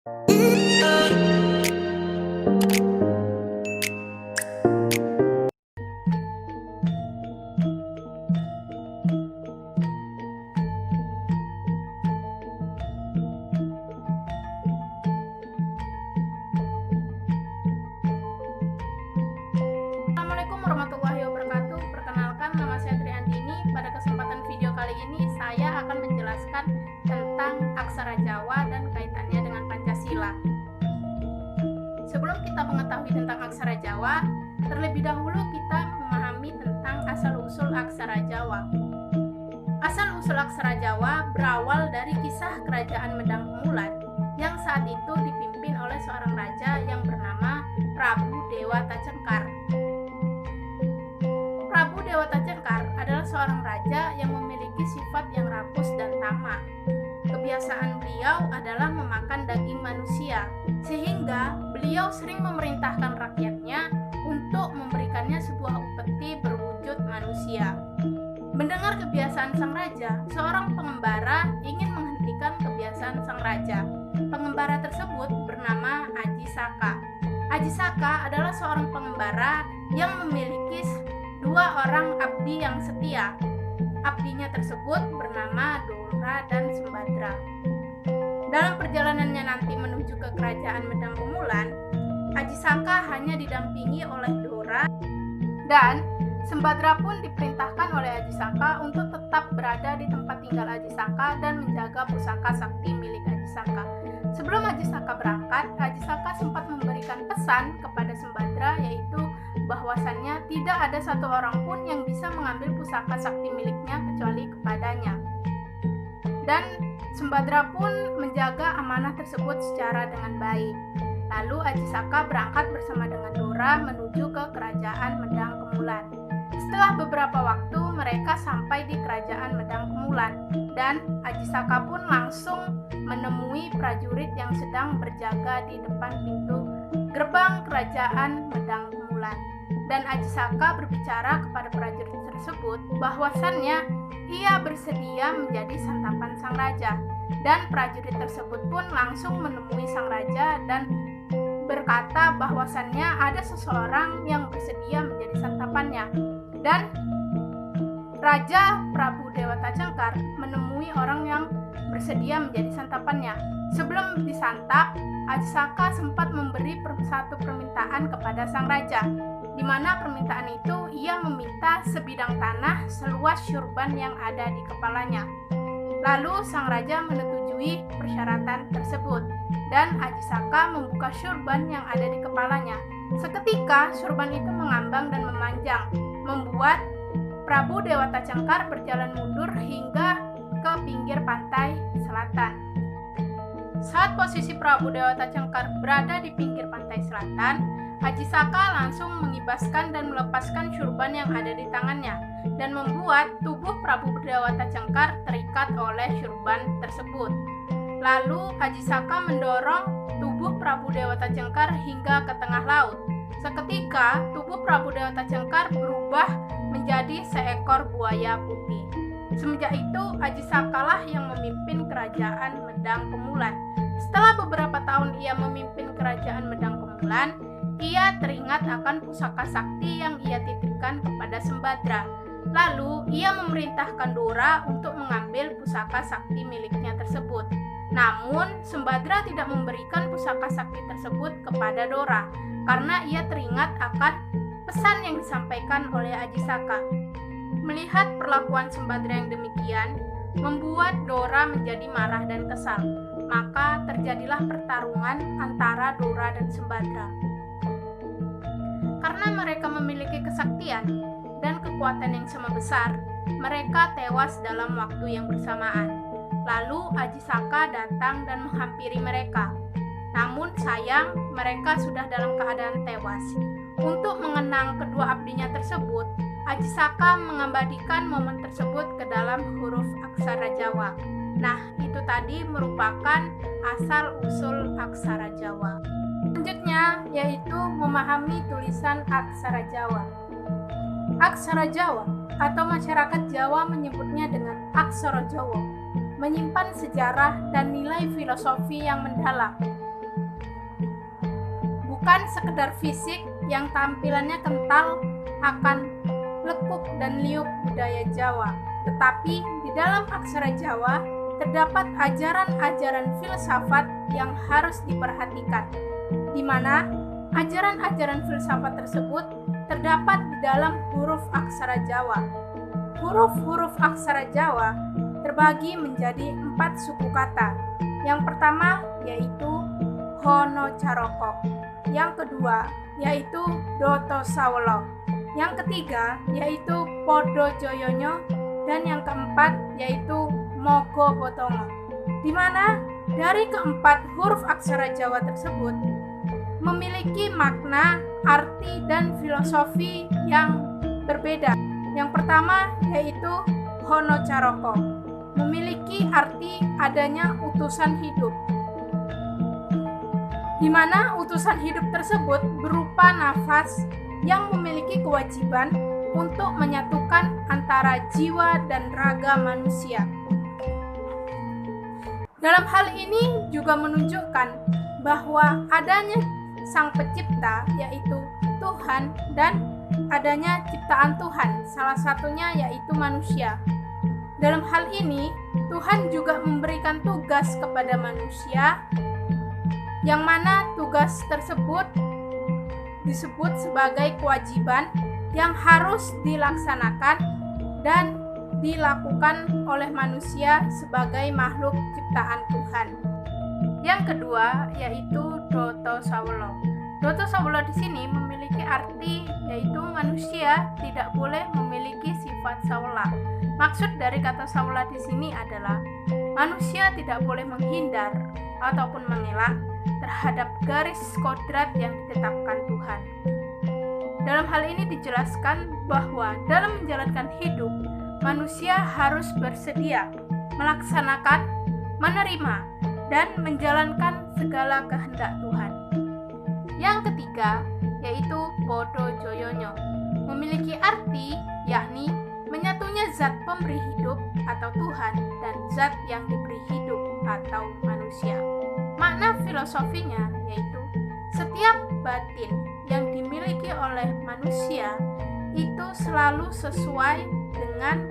Assalamualaikum warahmatullahi wabarakatuh. Perkenalkan, nama saya Triandini. Pada kesempatan video kali ini saya akan menjelaskan tentang aksara Jawa dan kaitannya dengan Pancasila. Sebelum kita mengetahui tentang aksara Jawa, terlebih dahulu kita memahami tentang asal-usul aksara Jawa. Asal-usul aksara Jawa berawal dari kisah Kerajaan Medang Kumulan yang saat itu dipimpin oleh seorang raja yang bernama Prabu Dewata Cengkar. Prabu Dewata Cengkar adalah seorang raja yang memiliki sifat yang rakus dan tamak. Kebiasaan beliau adalah memakan daging manusia, sehingga beliau sering memerintahkan rakyatnya untuk memberikannya sebuah upeti berwujud manusia. Mendengar kebiasaan sang raja, seorang pengembara ingin menghentikan kebiasaan sang raja. Pengembara tersebut bernama Aji Saka. Aji Saka adalah seorang pengembara yang memiliki dua orang abdi yang setia. Abdinya tersebut bernama Dora dan Sembadra. Dalam perjalanannya nanti menuju ke Kerajaan Medang Kumulan, Aji Saka hanya didampingi oleh Dora, dan Sembadra pun diperintahkan oleh Aji Saka untuk tetap berada di tempat tinggal Aji Saka dan menjaga pusaka sakti milik Aji Saka. Sebelum Aji Saka berangkat, Aji Saka sempat memberikan pesan kepada Sembadra, yaitu bahwasannya tidak ada satu orang pun yang bisa mengambil pusaka sakti miliknya kecuali kepadanya. Dan Sembadra pun menjaga amanah tersebut secara dengan baik. Lalu Aji Saka berangkat bersama dengan Dora menuju ke Kerajaan Medang Kumulan. Setelah beberapa waktu mereka sampai di Kerajaan Medang Kumulan, dan Aji Saka pun langsung menemui prajurit yang sedang berjaga di depan pintu gerbang Kerajaan Medang Kumulan. Dan Aji Saka berbicara kepada prajurit tersebut bahwasannya ia bersedia menjadi santapan sang raja. Dan prajurit tersebut pun langsung menemui sang raja dan berkata bahwasannya ada seseorang yang bersedia menjadi santapannya. Dan Raja Prabu Dewata Cengkar menemui orang yang bersedia menjadi santapannya. Sebelum disantap, Aji Saka sempat memberi satu permintaan kepada sang raja, di mana permintaan itu ia meminta sebidang tanah seluas syurban yang ada di kepalanya. Lalu sang raja menyetujui persyaratan tersebut, dan Aji Saka membuka syurban yang ada di kepalanya. Seketika syurban itu mengambang dan memanjang, membuat Prabu Dewata Cengkar berjalan mundur hingga ke pinggir pantai selatan. Saat posisi Prabu Dewata Cengkar berada di pinggir pantai selatan, Aji Saka langsung mengibaskan dan melepaskan syurban yang ada di tangannya, dan membuat tubuh Prabu Dewata Cengkar terikat oleh syurban tersebut. Lalu Aji Saka mendorong tubuh Prabu Dewata Cengkar hingga ke tengah laut. Seketika tubuh Prabu Dewata Cengkar berubah menjadi seekor buaya putih. Semenjak itu Aji Sakalah yang memimpin Kerajaan Medang Kumulan. Setelah beberapa tahun ia memimpin Kerajaan Medang Kumulan, ia teringat akan pusaka sakti yang ia titipkan kepada Sembadra. Lalu ia memerintahkan Dora untuk mengambil pusaka sakti miliknya tersebut. Namun Sembadra tidak memberikan pusaka sakti tersebut kepada Dora karena ia teringat akan pesan yang disampaikan oleh Aji Saka. Melihat perlakuan Sembadra yang demikian, membuat Dora menjadi marah dan kesal. Maka terjadilah pertarungan antara Dora dan Sembadra. Karena mereka memiliki kesaktian dan kekuatan yang sama besar, mereka tewas dalam waktu yang bersamaan. Lalu Aji Saka datang dan menghampiri mereka. Namun sayang, mereka sudah dalam keadaan tewas. Untuk mengenang kedua abdinya tersebut, Aji Saka mengabadikan momen tersebut ke dalam huruf aksara Jawa. Nah, itu tadi merupakan asal-usul aksara Jawa. Selanjutnya yaitu memahami tulisan aksara Jawa. Aksara Jawa atau masyarakat Jawa menyebutnya dengan aksara Jawa, menyimpan sejarah dan nilai filosofi yang mendalam. bukan sekedar fisik yang tampilannya kental akan lekuk dan liuk budaya Jawa, tetapi di dalam aksara Jawa terdapat ajaran-ajaran filsafat yang harus diperhatikan, di mana ajaran-ajaran filsafat tersebut terdapat di dalam huruf aksara Jawa. Huruf-huruf aksara Jawa terbagi menjadi 4 suku kata. Yang pertama yaitu Hono Caroko, yang kedua yaitu Doto Sawolo, yang ketiga yaitu Podo Joyonyo, dan yang keempat yaitu Mogo Botongo, di mana dari keempat huruf aksara Jawa tersebut memiliki makna, arti, dan filosofi yang berbeda. Yang pertama yaitu Hono Caroko, memiliki arti adanya utusan hidup, di mana utusan hidup tersebut berupa nafas yang memiliki kewajiban untuk menyatukan antara jiwa dan raga manusia. Dalam hal ini juga menunjukkan bahwa adanya Sang Pencipta, yaitu Tuhan, dan adanya ciptaan Tuhan, salah satunya yaitu manusia. Dalam hal ini, Tuhan juga memberikan tugas kepada manusia, yang mana tugas tersebut disebut sebagai kewajiban yang harus dilaksanakan dan dilakukan oleh manusia sebagai makhluk ciptaan Tuhan. Yang kedua yaitu Doto Sawolo. Doto Sawolo di sini memiliki arti yaitu manusia tidak boleh memiliki sifat sawela. Maksud dari kata sawela di sini adalah manusia tidak boleh menghindar ataupun mengelak terhadap garis kodrat yang ditetapkan Tuhan. Dalam hal ini dijelaskan bahwa dalam menjalankan hidup, manusia harus bersedia melaksanakan, menerima, dan menjalankan segala kehendak Tuhan. Yang ketiga yaitu Podo Joyonyo, memiliki arti yakni menyatunya zat pemberi hidup atau Tuhan dan zat yang diberi hidup atau manusia. Makna filosofinya yaitu setiap batin yang dimiliki oleh manusia itu selalu sesuai dengan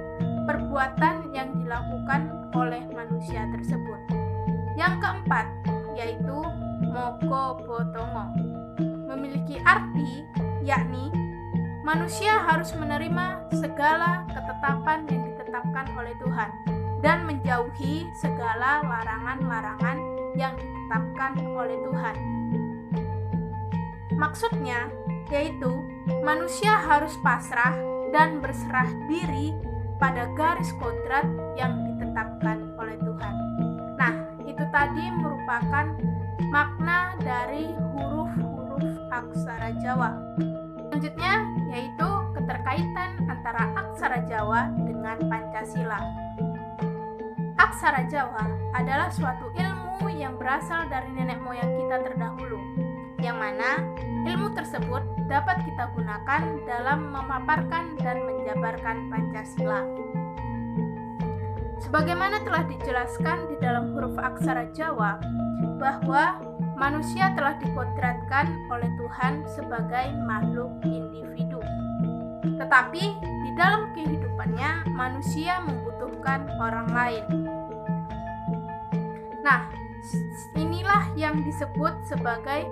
perbuatan yang dilakukan oleh manusia tersebut. Yang keempat yaitu Mogo Botongo, memiliki arti yakni manusia harus menerima segala ketetapan yang ditetapkan oleh Tuhan dan menjauhi segala larangan-larangan yang ditetapkan oleh Tuhan. Maksudnya yaitu manusia harus pasrah dan berserah diri pada garis kodrat yang ditetapkan oleh Tuhan. Nah, itu tadi merupakan makna dari huruf-huruf aksara Jawa. Selanjutnya yaitu keterkaitan antara aksara Jawa dengan Pancasila. Aksara Jawa adalah suatu ilmu yang berasal dari nenek moyang kita terdahulu, yang mana ilmu tersebut dapat kita gunakan dalam memaparkan dan menjabarkan Pancasila. Sebagaimana telah dijelaskan di dalam huruf aksara Jawa, bahwa manusia telah dikodratkan oleh Tuhan sebagai makhluk individu. Tetapi di dalam kehidupannya manusia membutuhkan orang lain. Nah, inilah yang disebut sebagai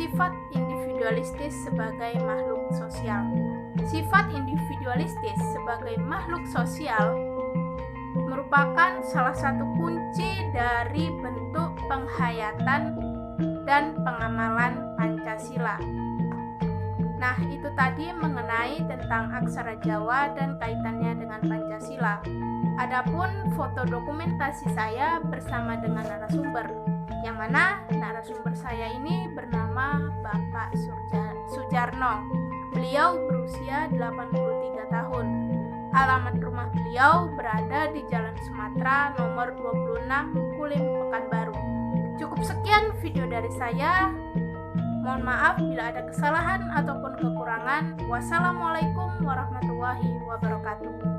sifat individualistis sebagai makhluk sosial. Sifat individualistis sebagai makhluk sosial merupakan salah satu kunci dari bentuk penghayatan dan pengamalan Pancasila. Nah, itu tadi mengenai tentang aksara Jawa dan kaitannya dengan Pancasila. Adapun foto dokumentasi saya bersama dengan narasumber, yang mana narasumber saya ini bernama Bapak Sujarno. Beliau berusia 83 tahun. Alamat rumah beliau berada di Jalan Sumatera nomor 26, Kulim, Pekanbaru. Cukup sekian video dari saya. Mohon maaf bila ada kesalahan ataupun kekurangan. Wassalamualaikum warahmatullahi wabarakatuh.